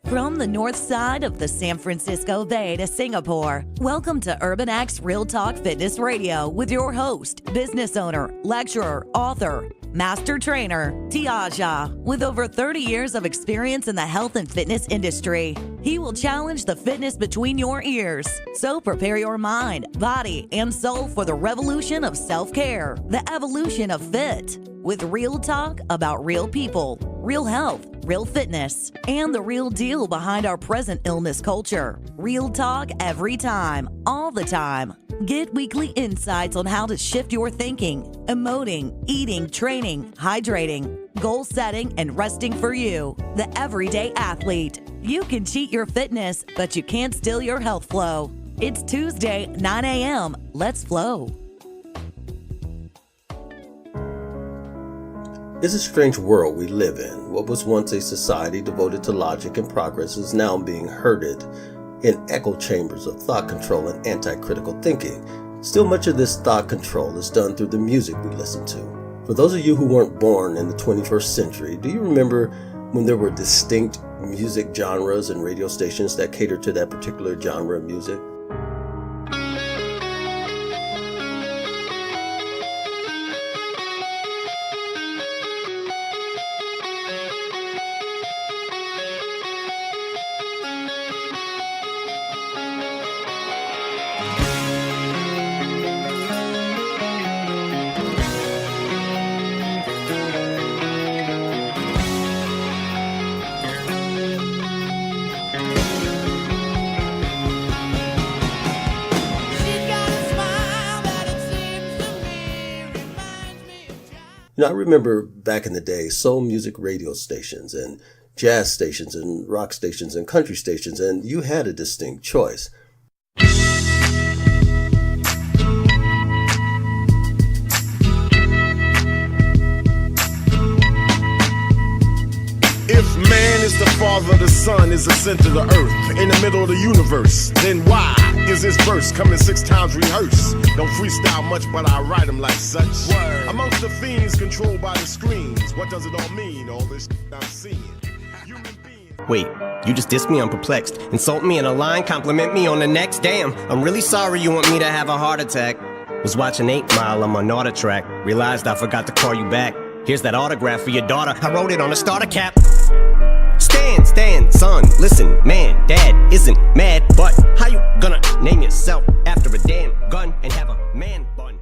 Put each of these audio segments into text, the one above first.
From the north side of the San Francisco Bay to Singapore, welcome to Urban X Real Talk Fitness Radio with your host, business owner, lecturer, author, master trainer, Tiaja. With over 30 years of experience in the health and fitness industry, he will challenge the fitness between your ears. So prepare your mind, body, and soul for the revolution of self-care, the evolution of fit, with real talk about real people, real health, real fitness, and the real deal behind our present illness culture. Real talk every time, all the time. Get weekly insights on how to shift your thinking, emoting, eating, training, hydrating, goal setting, and resting for you, the everyday athlete. You can cheat your fitness, but you can't steal your health flow. It's Tuesday, 9 a.m. Let's flow. It's a strange world we live in. What was once a society devoted to logic and progress is now being herded in echo chambers of thought control and anti-critical thinking. Still, much of this thought control is done through the music we listen to. For those of you who weren't born in the 21st century, do you remember when there were distinct music genres and radio stations that catered to that particular genre of music? I remember back in the day, soul music radio stations and jazz stations and rock stations and country stations, and you had a distinct choice. If man is the father, the sun is the center of the earth, in the middle of the universe, then why is this verse coming 6 times rehearsed? Don't freestyle much, but I write them like such. Word. Amongst the fiends controlled by the screens, what does it all mean, all this I'm seeing? Wait, you just dissed me, I'm perplexed. Insult me in a line, compliment me on the next. Damn, I'm really sorry you want me to have a heart attack. Was watching 8 Mile on my Nauta track. Realized I forgot to call you back. Here's that autograph for your daughter. I wrote it on a starter cap. Stand, son, listen, man, dad isn't mad, but how you gonna name yourself after a damn gun and have a man bun?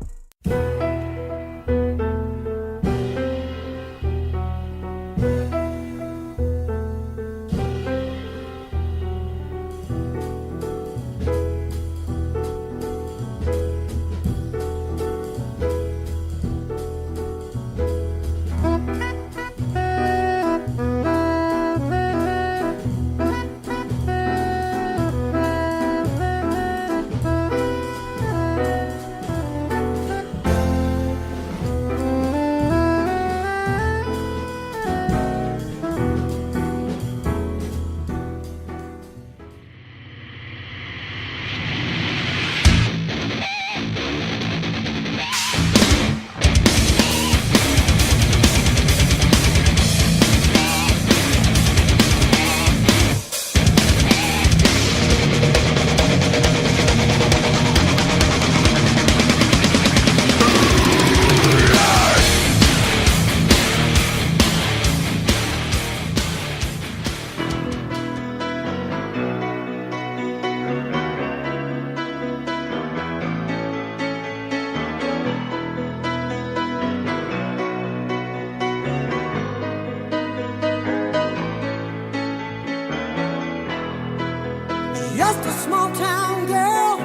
Just a small town girl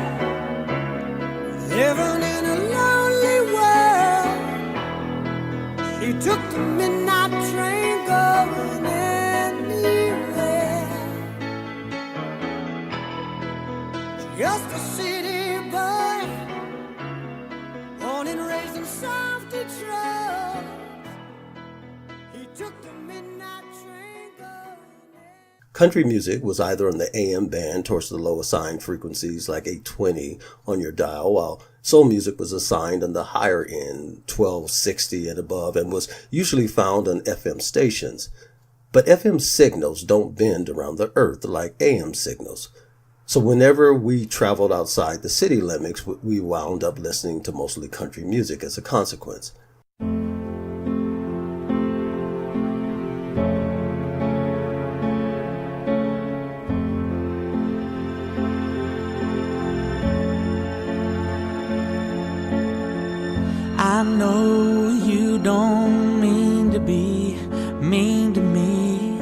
living in a lonely world. She took the midnight train going anywhere. Just a city boy, born and raised in South Detroit. He took the midnight train going. Country music was either on the AM band towards the low assigned frequencies like 820 on your dial, while soul music was assigned on the higher end, 1260 and above, and was usually found on FM stations. But FM signals don't bend around the earth like AM signals. So whenever we traveled outside the city limits, we wound up listening to mostly country music as a consequence. I know you don't mean to be mean to me,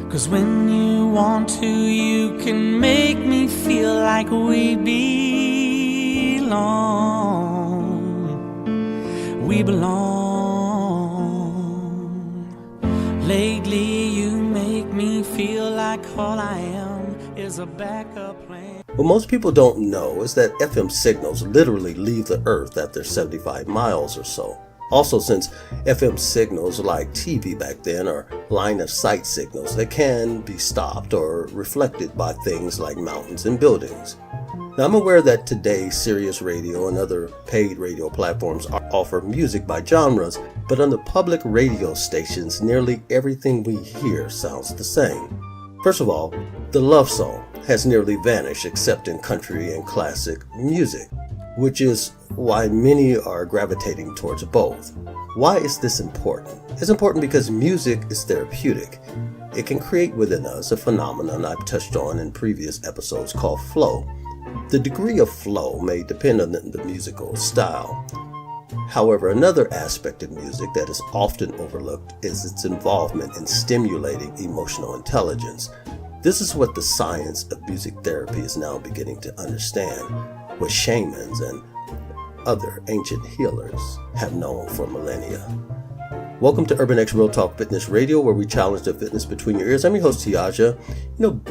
'cause when you want to, you can make me feel like we belong. We belong. Lately you make me feel like all I am is a backup plan. What most people don't know is that FM signals literally leave the earth after 75 miles or so. Also, since FM signals like TV back then are line of sight signals that can be stopped or reflected by things like mountains and buildings. Now, I'm aware that today Sirius Radio and other paid radio platforms offer music by genres, but on the public radio stations, nearly everything we hear sounds the same. First of all, the love song has nearly vanished except in country and classic music, which is why many are gravitating towards both. Why is this important? It's important because music is therapeutic. It can create within us a phenomenon I've touched on in previous episodes called flow. The degree of flow may depend on the musical style. However, another aspect of music that is often overlooked is its involvement in stimulating emotional intelligence. This is what the science of music therapy is now beginning to understand, what shamans and other ancient healers have known for millennia. Welcome to Urban X Real Talk Fitness Radio, where we challenge the fitness between your ears. I'm your host, Tiaja.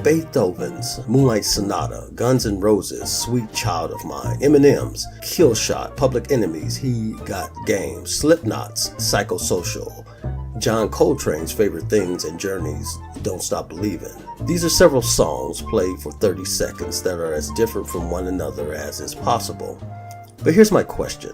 Beethoven's Moonlight Sonata, Guns N' Roses, Sweet Child of Mine, Eminem's Kill Shot, Public Enemy's He Got Game, Slipknot's Psychosocial, John Coltrane's Favorite Things, and Journey's Don't Stop Believing. These are several songs played for 30 seconds that are as different from one another as is possible. But here's my question.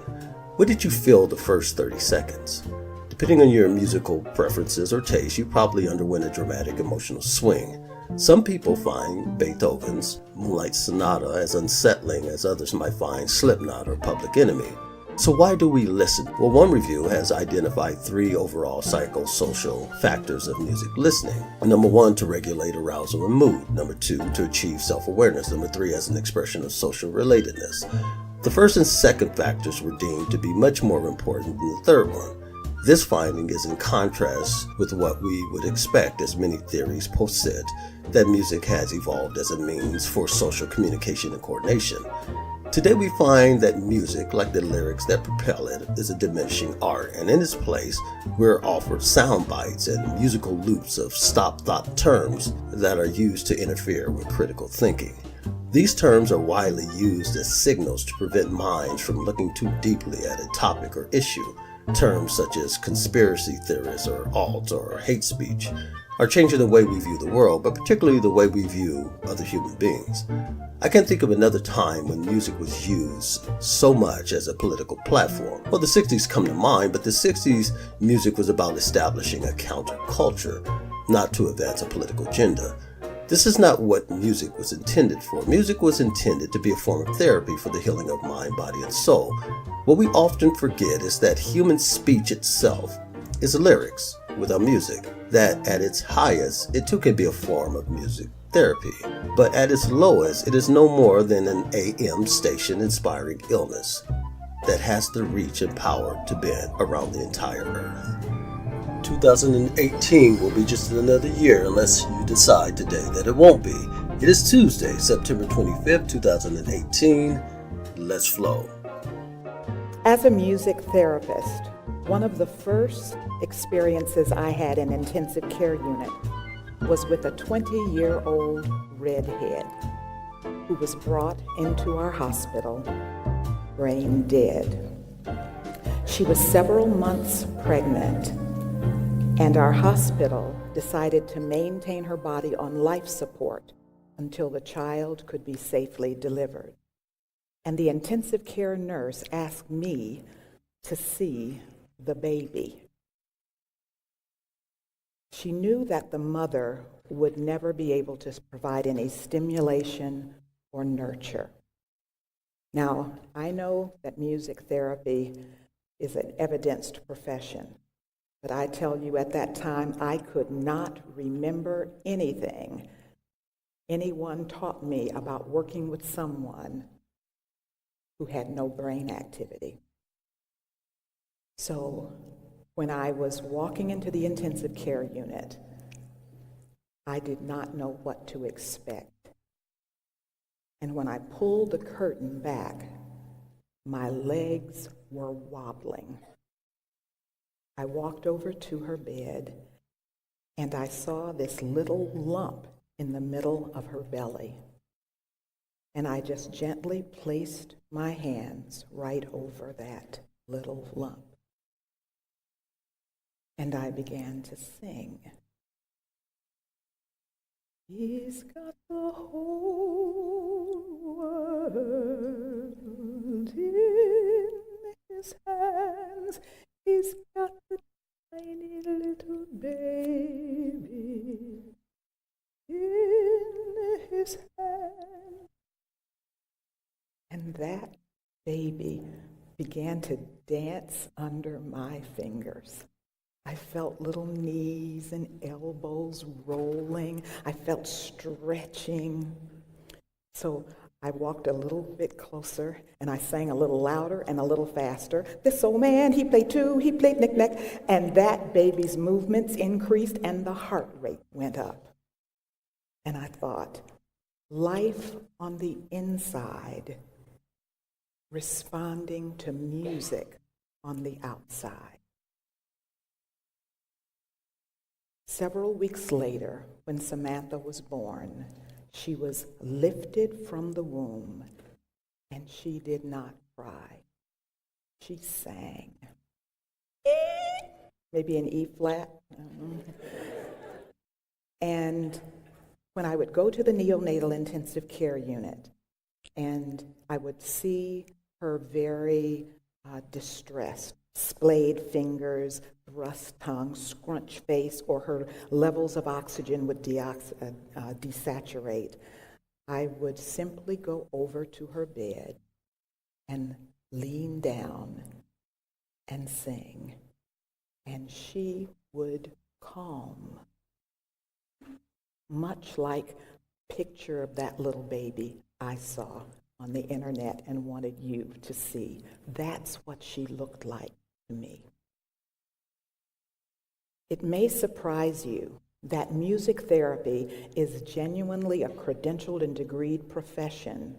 What did you feel the first 30 seconds? Depending on your musical preferences or taste, you probably underwent a dramatic emotional swing. Some people find Beethoven's Moonlight Sonata as unsettling as others might find Slipknot or Public Enemy. So why do we listen? Well, one review has identified 3 overall psychosocial factors of music listening. Number 1, to regulate arousal and mood. Number 2, to achieve self-awareness. Number 3, as an expression of social relatedness. The first and second factors were deemed to be much more important than the third one. This finding is in contrast with what we would expect, as many theories posit that music has evolved as a means for social communication and coordination. Today we find that music, like the lyrics that propel it, is a diminishing art, and in its place we're offered sound bites and musical loops of stop-thought terms that are used to interfere with critical thinking. These terms are widely used as signals to prevent minds from looking too deeply at a topic or issue. Terms such as conspiracy theorists or alt or hate speech are changing the way we view the world, but particularly the way we view other human beings. I can't think of another time when music was used so much as a political platform. Well, the 60s come to mind, but the 60s music was about establishing a counterculture, not to advance a political agenda. This is not what music was intended for. Music was intended to be a form of therapy for the healing of mind, body, and soul. What we often forget is that human speech itself is lyrics without music, that at its highest, it too can be a form of music therapy, but at its lowest, it is no more than an AM station inspiring illness that has the reach and power to bend around the entire earth. 2018 will be just another year unless you decide today that it won't be. It is Tuesday, September 25th, 2018. Let's flow. As a music therapist, one of the first experiences I had in intensive care unit was with a 20-year-old redhead who was brought into our hospital brain dead. She was several months pregnant, and our hospital decided to maintain her body on life support until the child could be safely delivered. And the intensive care nurse asked me to see the baby. She knew that the mother would never be able to provide any stimulation or nurture. Now, I know that music therapy is an evidenced profession, but I tell you at that time, I could not remember anything anyone taught me about working with someone who had no brain activity. So when I was walking into the intensive care unit, I did not know what to expect. And when I pulled the curtain back, my legs were wobbling. I walked over to her bed, and I saw this little lump in the middle of her belly. And I just gently placed my hands right over that little lump. And I began to sing. He's got the whole world in his hands. He's got the tiny little baby in his hand. And that baby began to dance under my fingers. I felt little knees and elbows rolling. I felt stretching. So I walked a little bit closer, and I sang a little louder and a little faster. This old man, he played two, he played knick-knack, and that baby's movements increased and the heart rate went up. And I thought, life on the inside responding to music on the outside. Several weeks later, when Samantha was born, she was lifted from the womb, and she did not cry. She sang. Maybe an E flat. And when I would go to the neonatal intensive care unit, and I would see her very distressed, splayed fingers, thrust tongue, scrunch face, or her levels of oxygen would desaturate, I would simply go over to her bed and lean down and sing, and she would calm, much like a picture of that little baby I saw on the internet and wanted you to see. That's what she looked like to me. It may surprise you that music therapy is genuinely a credentialed and degreed profession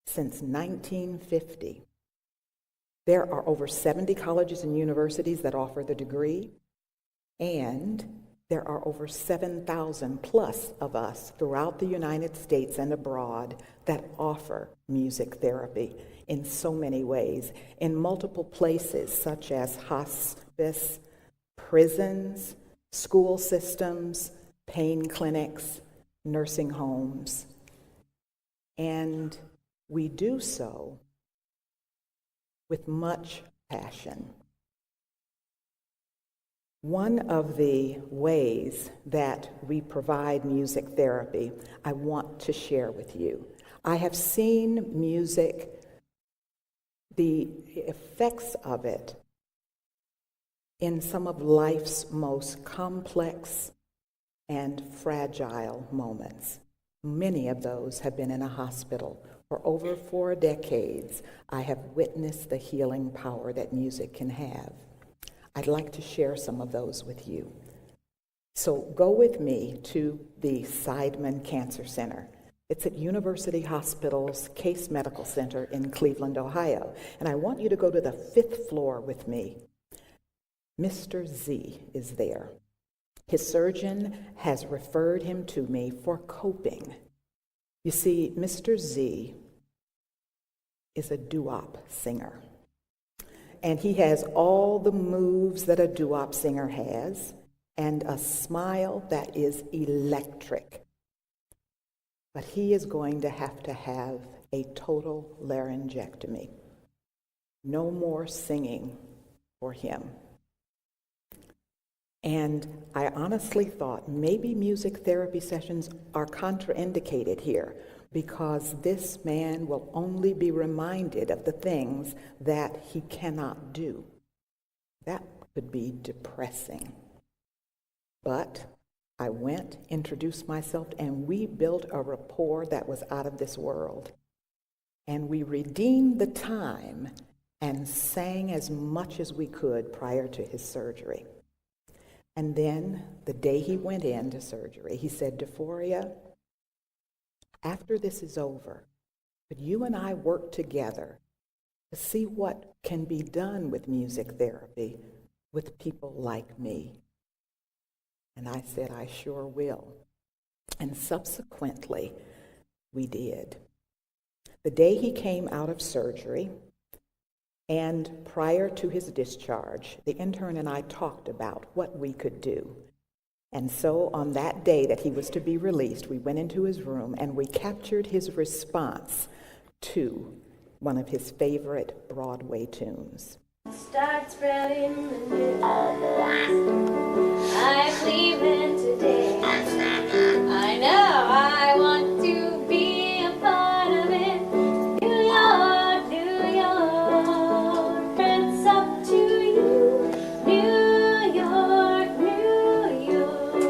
since 1950. There are over 70 colleges and universities that offer the degree, and there are over 7,000 plus of us throughout the United States and abroad that offer music therapy in so many ways, in multiple places such as hospice, prisons, school systems, pain clinics, nursing homes. And we do so with much passion. One of the ways that we provide music therapy, I want to share with you. I have seen music, the effects of it, in some of life's most complex and fragile moments. Many of those have been in a hospital. For over 4 decades, I have witnessed the healing power that music can have. I'd like to share some of those with you. So go with me to the Seidman Cancer Center. It's at University Hospital's Case Medical Center in Cleveland, Ohio. And I want you to go to the 5th floor with me. Mr. Z is there. His surgeon has referred him to me for coping. You see, Mr. Z is a doo-wop singer. And he has all the moves that a doo-wop singer has, and a smile that is electric. But he is going to have a total laryngectomy. No more singing for him. And I honestly thought maybe music therapy sessions are contraindicated here because this man will only be reminded of the things that he cannot do. That could be depressing. But I went, introduced myself, and we built a rapport that was out of this world. And we redeemed the time and sang as much as we could prior to his surgery. And then the day he went into surgery, he said, Deforia, after this is over, could you and I work together to see what can be done with music therapy with people like me? And I said, I sure will. And subsequently, we did. The day he came out of surgery, and prior to his discharge, the intern and I talked about what we could do. And so on that day that he was to be released, we went into his room and we captured his response to one of his favorite Broadway tunes. Start spreading the news. I'm leaving today. I know I want to be a part of it. New York, New York, it's up to you. New York, New York.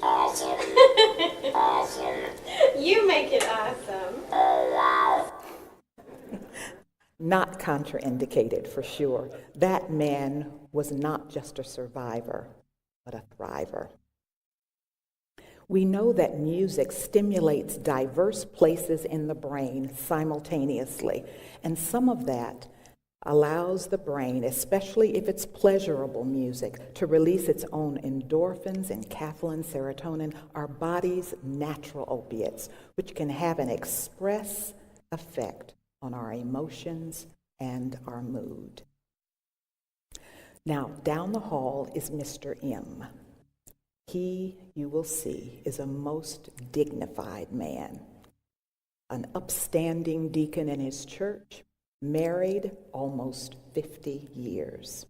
Awesome. Awesome. You make it awesome. Not contraindicated for sure. That man was not just a survivor, but a thriver. We know that music stimulates diverse places in the brain simultaneously, and some of that allows the brain, especially if it's pleasurable music, to release its own endorphins, enkephalin, serotonin, our body's natural opiates, which can have an express effect on our emotions and our mood. Now, down the hall is Mr. M. He, you will see, is a most dignified man, an upstanding deacon in his church, married almost 50 years.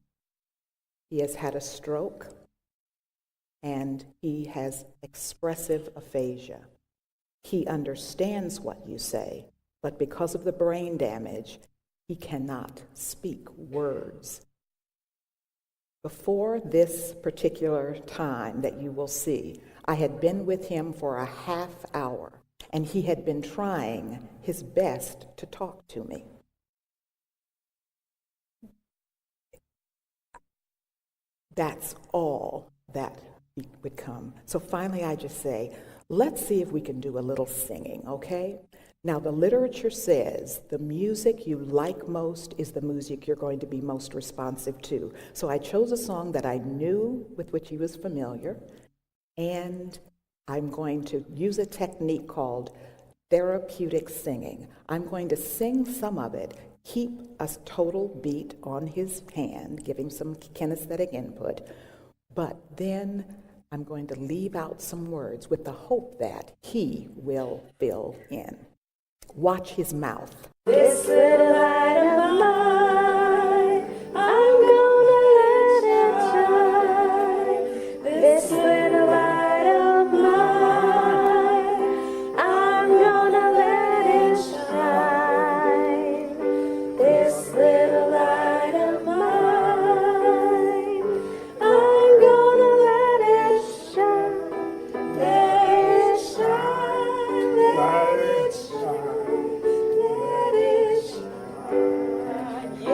He has had a stroke, and he has expressive aphasia. He understands what you say, but because of the brain damage, he cannot speak words. Before this particular time that you will see, I had been with him for a half hour, and he had been trying his best to talk to me. That's all that would come. So finally I just say, let's see if we can do a little singing, okay? Now, the literature says the music you like most is the music you're going to be most responsive to. So I chose a song that I knew with which he was familiar, and I'm going to use a technique called therapeutic singing. I'm going to sing some of it, keep a total beat on his hand, giving some kinesthetic input, but then I'm going to leave out some words with the hope that he will fill in. Watch his mouth. This little light of mine, I'm gonna let it shine. This little light of mine, I'm gonna let it shine. This little light of mine, I'm gonna let it shine. Let it shine, let it shine.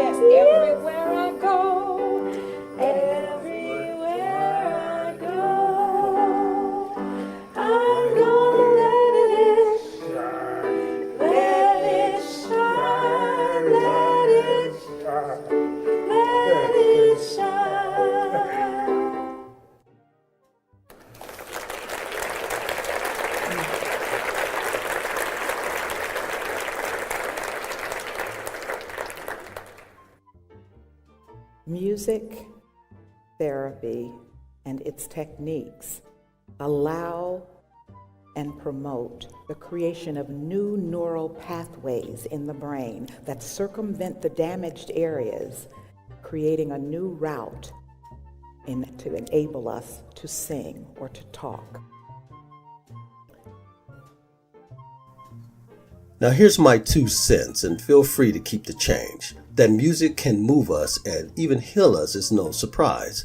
Everywhere I go, I'm gonna let it shine, let it shine, let it shine, let it shine. Music therapy and its techniques allow and promote the creation of new neural pathways in the brain that circumvent the damaged areas, creating a new route to enable us to sing or to talk. Now here's my 2 cents, and feel free to keep the change. That music can move us and even heal us is no surprise.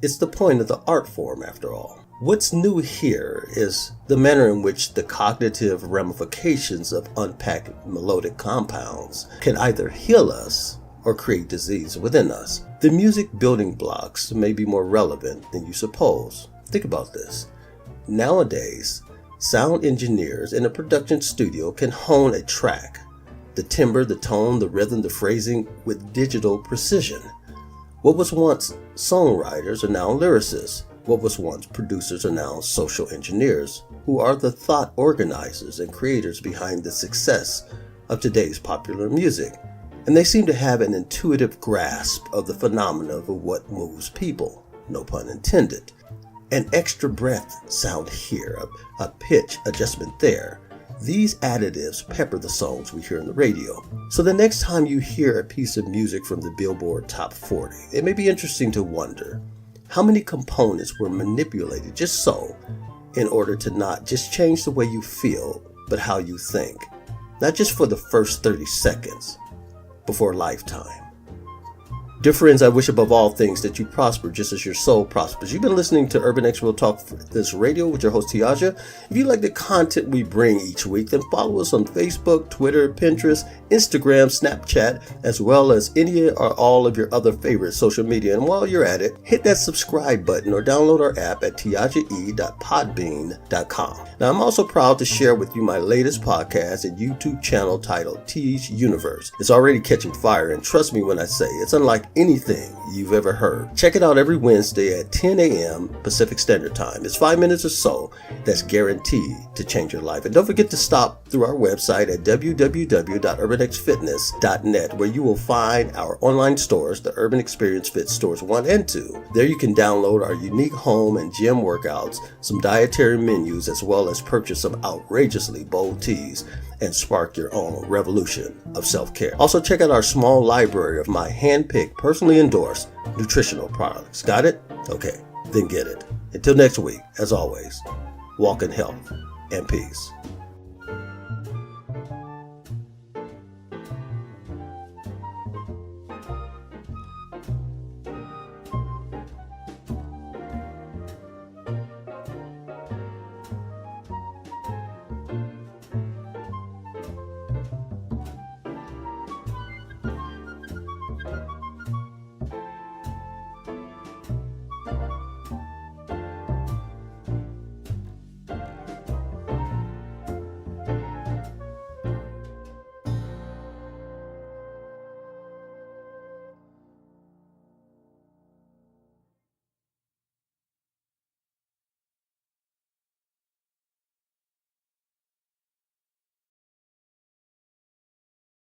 It's the point of the art form, after all. What's new here is the manner in which the cognitive ramifications of unpacked melodic compounds can either heal us or create disease within us. The music building blocks may be more relevant than you suppose. Think about this. Nowadays, sound engineers in a production studio can hone a track, the timbre, the tone, the rhythm, the phrasing with digital precision. What was once songwriters are now lyricists. What was once producers are now social engineers, who are the thought organizers and creators behind the success of today's popular music. And they seem to have an intuitive grasp of the phenomena of what moves people, no pun intended. An extra breath sound here, a pitch adjustment there. These additives pepper the songs we hear on the radio. So the next time you hear a piece of music from the Billboard Top 40, it may be interesting to wonder how many components were manipulated just so in order to not just change the way you feel, but how you think. Not just for the first 30 seconds, but for a lifetime. Dear friends, I wish above all things that you prosper just as your soul prospers. You've been listening to Urban X Real Talk Fitness Radio with your host, Tiaja. If you like the content we bring each week, then follow us on Facebook, Twitter, Pinterest, Instagram, Snapchat, as well as any or all of your other favorite social media. And while you're at it, hit that subscribe button or download our app at tiajae.podbean.com. Now, I'm also proud to share with you my latest podcast and YouTube channel titled T's Universe. It's already catching fire, and trust me when I say it's unlike anything you've ever heard. Check it out every Wednesday at 10 a.m. Pacific Standard Time. It's 5 minutes or so that's guaranteed to change your life. And don't forget to stop through our website at www.urbanxfitness.net, where you will find our online stores, the Urban Experience Fit Stores 1 and 2. There you can download our unique home and gym workouts, some dietary menus, as well as purchase some outrageously bold teas and spark your own revolution of self-care. Also, check out our small library of my hand-picked, personally endorsed nutritional products. Got it? Okay, then get it. Until next week, as always, walk in health and peace.